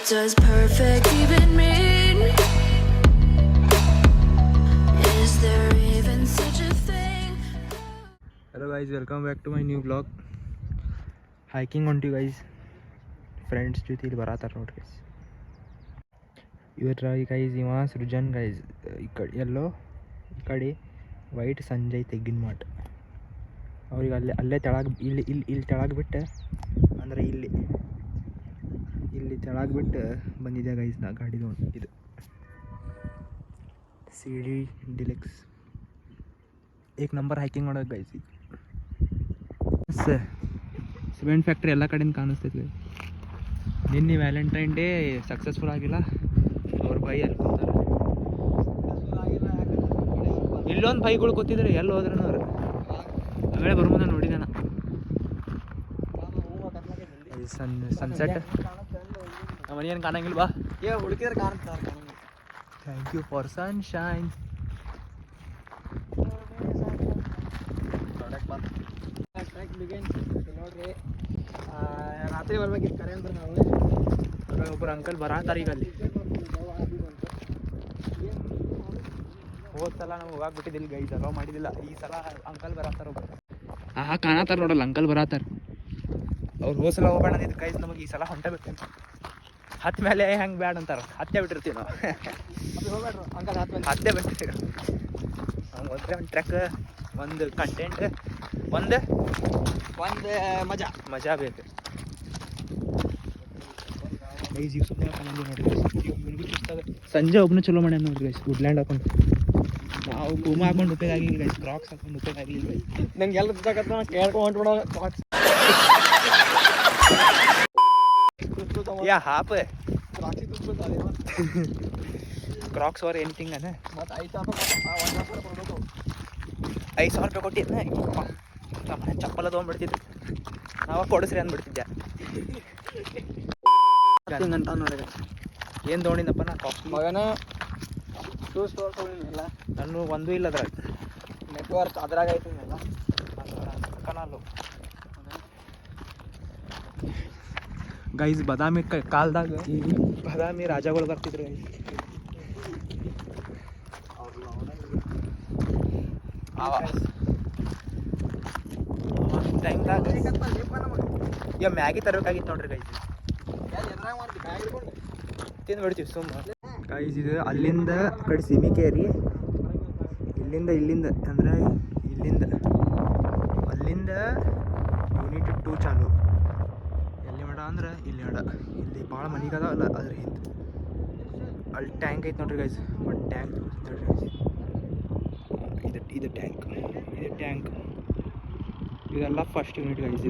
does perfect even mean? Is there even such a thing? Hello guys, welcome back to my new vlog. Hiking ಹೊಂಟಿವಿ guys. Friends ಜೊತೆ ಇಲ್ಲಿ ಬರತ್ತಾರ ನೋಡ್ರಿ guys. ಇವರ guys ಇವ Srujan guys. ಈ ಕಡೆ ಎಲ್ಲೋ ಈ ಕಡೆ ವೈಟ್ ಸಂಜಯ್ ತೆಗ್ಗಿನ ಮಾಟ. ಅವ್ರಿಗೆ ಅಲ್ಲೇ ತೆಳಗೆ ಇಲ್ಲಿ ತೆಳಗೆ ಬಿಟ್ಟು ಅಂದರೆ ಇಲ್ಲಿ ತೆಳಗೆ ಬಿಟ್ಟು ಬಂದಿದೆ ಗೈಸ್ ನಾ ಗಾಡಿದು ಇದು CD ಡಿಲೆಕ್ಸ್ ಏಕ್ ನಂಬರ್ ಹೈಕಿಂಗ್ ಮಾಡೋದು ಗೈಸ್. ಸಿಮೆಂಟ್ ಫ್ಯಾಕ್ಟ್ರಿ ಎಲ್ಲ ಕಡೆಯಿಂದ ಕಾಣಿಸ್ತೈತಿ. ನಿನ್ನೆ ವ್ಯಾಲೆಂಟೈನ್ ಡೇ ಸಕ್ಸಸ್ಫುಲ್ ಆಗಿಲ್ಲ. ಅವ್ರ ಬೈ ಅಲ್ಲಿ ಕೂತಾರೆ. ಇಲ್ಲೊಂದು ಬೈಗಳು ಕೂತಿದ್ರೆ ಎಲ್ಲಿ ಹೋದ್ರೆ ಅವ್ರು ಆಮೇಲೆ ಬರ್ಬೋದ ನೋಡಿದೆ ನಾ. ಸನ್ಸೆಟ್ ನಮ್ಮ ಮನೆ ಏನು ಕಾಣಂಗಿಲ್ಲ ಬಾ. ಹುಡುಕಿದ್ರೆ ಕಾಣುತ್ತಾರೆ. Thank you for sunshine. ನೋಡ್ರಿ ರಾತ್ರಿ ಬರ್ಬೇಕಿತ್ತು ಕರೆ ಅಂದ್ರೆ ನಾವು ಒಬ್ಬರು ಅಂಕಲ್ ಬರತ್ತಾರ ಈಗ ಅಲ್ಲಿ. ಹೋದ್ ಸಲ ನಾವು ಹೋಗಾಕ್ಬಿಟ್ಟಿದ್ದಿಲ್ಲ ಗೈಸ್, ಅಲೋ ಮಾಡಿದ್ದಿಲ್ಲ. ಈ ಸಲ ಅಂಕಲ್ ಬರತ್ತಾರ ಒಬ್ಬರು. ಕಾಣತ್ತಾರ ನೋಡಲ್ಲ, ಅಂಕಲ್ ಬರತ್ತಾರ. ಅವ್ರು ಹೋದ್ ಸಲ ಹೋಗೋಣ ಅಂದಿದ್ದು ಗೈಸ್, ನಮಗೆ ಈ ಸಲ ಹೊಂಟ ಬೇಕಂತ. ಹತ್ತ ಮೇಲೆ ಹೆಂಗೆ ಬ್ಯಾಡ ಅಂತಾರ, ಹತ್ತೇ ಬಿಟ್ಟಿರ್ತೀವಿ ನಾವು. ಹೋಗ್ಬೇಡ್ರು ಅಂಕಲ್ ಹತ್ತೇ ಬಿಟ್ಟಿರ್ತೀವಿ ನಾವು. ಹೋದ್ರೆ ಒಂದು ಟ್ರೆಕ್, ಒಂದು ಕಂಟೆಂಟ್, ಒಂದು ಮಜಾ ಬೇಕು ಗೈಸ್. ಈಗ ಸುಮ್ಮನೆ ನೋಡ್ರಿ, ಸಂಜೆ ಒಬ್ಬನು ಚಲೋ ಮಾಡ್ಯಾನ ನೋಡ್ರಿ ಗೈಸ್. ವುಡ್ಲ್ಯಾಂಡ್ ಹಾಕೊಂಡು ನಾವು ಪೂಮ ಹಾಕೊಂಡು ಉಪಯೋಗ ಆಗಿಲ್ಲ ಗೈಸ್, ಕ್ರಾಕ್ಸ್ ಹಾಕೊಂಡು ಉಪಯೋಗ ಆಗಿಲ್ಲ ಗೈಸ್. ನಂಗೆ ಎಲ್ಲ ಕೇಳ್ಕೊಂಡು ಹೊಂಟ್ಬಿಡೋ ಯಾ ಹಾಪ ರಾಕ್ಷಿ ತುಂಬಿಡ್ತಾರೆ ಕ್ರಾಕ್ಸ್ ಆರ್ ಎನಿಥಿಂಗ್ ಅನ್ನ. ಮತ್ತು 5,000 ಕೊಡಬೇಕು. 5,000 ರೂಪಾಯಿ ಕೊಟ್ಟಿದ್ನ ಮನೆ ಚಪ್ಪಲ ತೊಗೊಂಡ್ಬಿಡ್ತಿದ್ದೆ ನಾವು. ಕೊಡಿಸ್ರಿ ಅಂದ್ಬಿಡ್ತಿದ್ದೆ. ಅಂತ ನೋಡಿ ಏನು ತೊಗೊಂಡಿದ್ದಪ್ಪ ನಾ ಕಾಫಿ ಮಗನ ಶೂಸ್ ತೊಗೊಂಡಿಲ್ಲ. ನಾನು ಒಂದೂ ಇಲ್ಲ ಅದ್ರಾಗ. ನೆಟ್ವರ್ಕ್ ಅದ್ರಾಗ ಐತಿ ಎಲ್ಲ ಕನಾಲು ಗೈಸ್. ಬಾದಾಮಿ ಕಾಲದಾಗ ಬಾದಾಮಿ ರಾಜಗಳು ಬರ್ತಿದ್ರು ಗೈಸ್. ಟೈಮ್ದಾಗ ಈಗ ಮ್ಯಾಗಿ ತರಬೇಕಾಗಿತ್ತು ನೋಡ್ರಿ ಗೈಸ್. ತಿಂದ್ಬಿಡ್ತೀವಿ ಸುಮ್ಮ ಗೈಸ್. ಇದು ಅಲ್ಲಿಂದ ಆ ಕಡೆ ಸಿಮಿಕೇರಿ, ಇಲ್ಲಿಂದ ಅಂದರೆ ಅಲ್ಲಿಂದ ಯೂನಿಟ್ 2 ಚಾಲು. ಎಲ್ಲಿ ಮಾಡ ಅಂದ್ರೆ ಇಲ್ಲಿ ಭಾಳ ಮನೆಗದ ಅಲ್ಲ ಅದ್ರ ಹಿಂದೆ ಅಲ್ಲಿ ಟ್ಯಾಂಕ್ ಐತೆ ನೋಡ್ರಿ ಗೈಸ್. ಒಂದು ಟ್ಯಾಂಕ್ ನೋಡ್ರಿ ಗೈಸ್. ಇದು ಟ್ಯಾಂಕ್ ಇದೆಲ್ಲ ಫಸ್ಟ್ ಯೂನಿಟ್ ಗೈಸ್.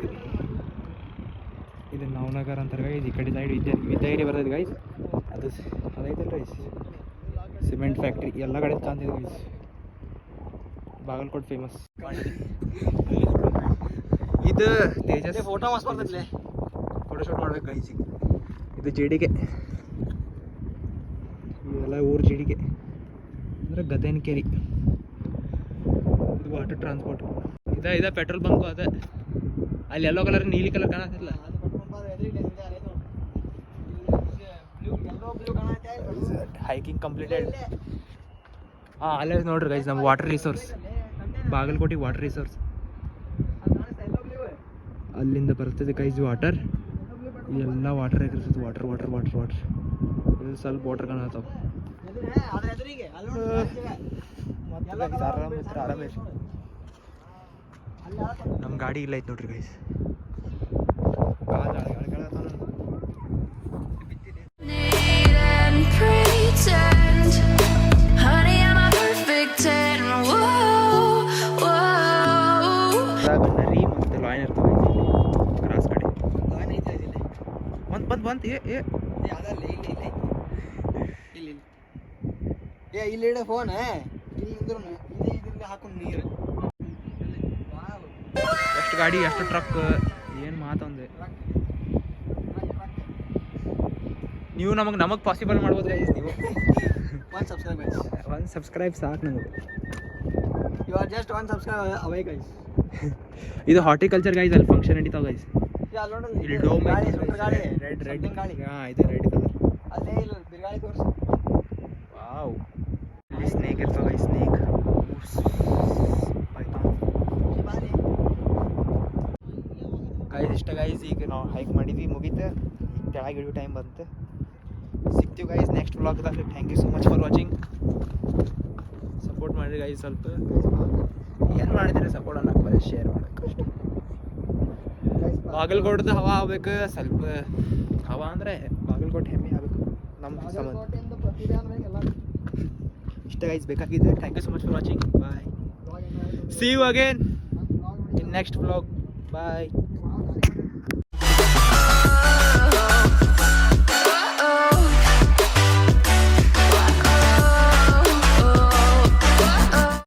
ಇದು ನವನಗರ ಅಂತಾರೆ ಗೈಸ್. ಈ ಕಡೆ ಸೈಡ್ ವಿದ್ಯಾಗಿರಿ ಬರ್ತೈತೆ ಗೈಸ್. ಅದೈತಲ್ಲ ಗೈಸ್ ಸಿಮೆಂಟ್ ಫ್ಯಾಕ್ಟ್ರಿ ಎಲ್ಲ ಕಡೆ ಕಾಣ್ತಿದೆ ಗೈಸ್. ಬಾಗಲಕೋಟ್ ಫೇಮಸ್. ಇದು ತೇಜಸ್ ಫೋಟೋ ಮಸ್ತ್ ಬರ್ತೈತ್ಲೆ, ಫೋಟೋಶೂಟ್ ಮಾಡ್ಬೇಕು ಗೈಸ್. ಇದು ಜೇಡಿಗೆ, ಇವೆಲ್ಲ ಊರು ಜೇಡಿಗೆ ಅಂದರೆ ಗದೇನಕೇರಿ. ಇದು ವಾಟರ್ ಟ್ರಾನ್ಸ್ಪೋರ್ಟ್. ಇದೆ ಪೆಟ್ರೋಲ್ ಬಂಕು. ಅದೇ ಅಲ್ಲಿ ಯೆಲ್ಲೋ ಕಲರ್ ನೀಲಿ ಕಲರ್ ಕಾಣತ್ತಿಲ್ಲ. Hiking completed. ಅಲ್ಲೇ ನೋಡ್ರಿ ಗೈಸ್ ನಮ್ಮ water resource, Bagalkot water resource. ಅಲ್ಲಿಂದ ಬರ್ತದೆ ಗೈಸ್ ವಾಟರ್. ಎಲ್ಲ ವಾಟರ್ ಆಗಿರ್ತದೆ. ವಾಟರ್ ಇದು ಸ್ವಲ್ಪ ವಾಟರ್ ಕಾಣತ್ತಾವ. ಆರಾಮ ನಮ್ಮ ಗಾಡಿ ಇಲ್ಲ ಐತೆ ನೋಡ್ರಿ guys. Pretend, honey, I'm a perfect 10. Whoa, whoa. ನರಿ ಮತ್ತು ಲಾಯನ್ ಇರ್ತದೆ ಕ್ರಾಸ್ ಕಡೆ. ಬಂತು ಇಲ್ಲಿ ಇಡ ಫೋನ್ ಇಲ್ಲಿ ಹಾಕೊಂಡು ನೀರು. ಎಷ್ಟು ಗಾಡಿ, ಎಷ್ಟು ಟ್ರಕ್, ಏನು ಮಾತಂದೆ. ನೀವು ನಮಗೆ ಪಾಸಿಬಲ್ ಮಾಡ್ಬೋದು ಗೈಸ್. ನೀವು ಒಂದು ಸಬ್ಸ್ಕ್ರೈಬ್ ಸಾಕು ನಮಗೆ. You are just 1 subscribe away guys. ಇದು ಹಾರ್ಟಿಕಲ್ಚರ್ ಗೈಸ್. ಅಲ್ಲಿ ಫಂಕ್ಷನ್ ನಡೀತಾವ ಗೈಸ್. ಇಲ್ಲಿ ಡೋಮ್ ಗಾಡಿ ರೆಡ್ ಗಾಡಿ. ಹಾಂ, ಇದು ರೆಡ್ ಕಲರ್. ಅಲ್ಲೇ ಇಲ್ಲ ಬಿರುಗಾಳಿ ತೋರಿಸು. ವಾವ್, ಇಲ್ಲಿ ಸ್ನೇಕ್ ಇರ್ತವೆ ಗೈಸ್, ಸ್ನೇಕ್ ಗೈಸ್. ಇಷ್ಟ ಗೈಸ್, ಈಗ ನಾವು ಹೈಕ್ ಮಾಡಿದ್ವಿ, ಮುಗೀತು. ಈಗ ಕೆಳಗೆ ಇಳಿಯೋ ಟೈಮ್ ಬಂತು. ಸಿಗ್ತೀವಿ ಗೈಸ್ ನೆಕ್ಸ್ಟ್ ವ್ಲಾಗ್ದಲ್ಲಿ. Thank you so much for watching. Support ಮಾಡಿರಿ ಗೈಸ್. ಸ್ವಲ್ಪ ಏನು ಮಾಡಿದ್ರೆ ಸಪೋರ್ಟ್ ಅನ್ನಕ್ಕೆ ಬರೀ ಶೇರ್ ಮಾಡೋಕ್ಕೆ ಅಷ್ಟೇ. ಬಾಗಲಕೋಟದ ಹವಾ ಆಗ್ಬೇಕು ಸ್ವಲ್ಪ. ಹವಾ ಅಂದರೆ ಬಾಗಲಕೋಟೆ ಹೆಮ್ಮೆ ಆಗಬೇಕು ನಮ್ಮ ಸಂಬಂಧ. ಬಾಗಲಕೋಟೆಯಿಂದ ಪ್ರತಿಭೆ ಅಂದ್ರೆ ಎಲ್ಲ ಇಷ್ಟ ಗೈಸ್ ಬೇಕಾಗಿದೆ. Thank you so much for watching. Bye. See you again in next vlog. Bye. Oh,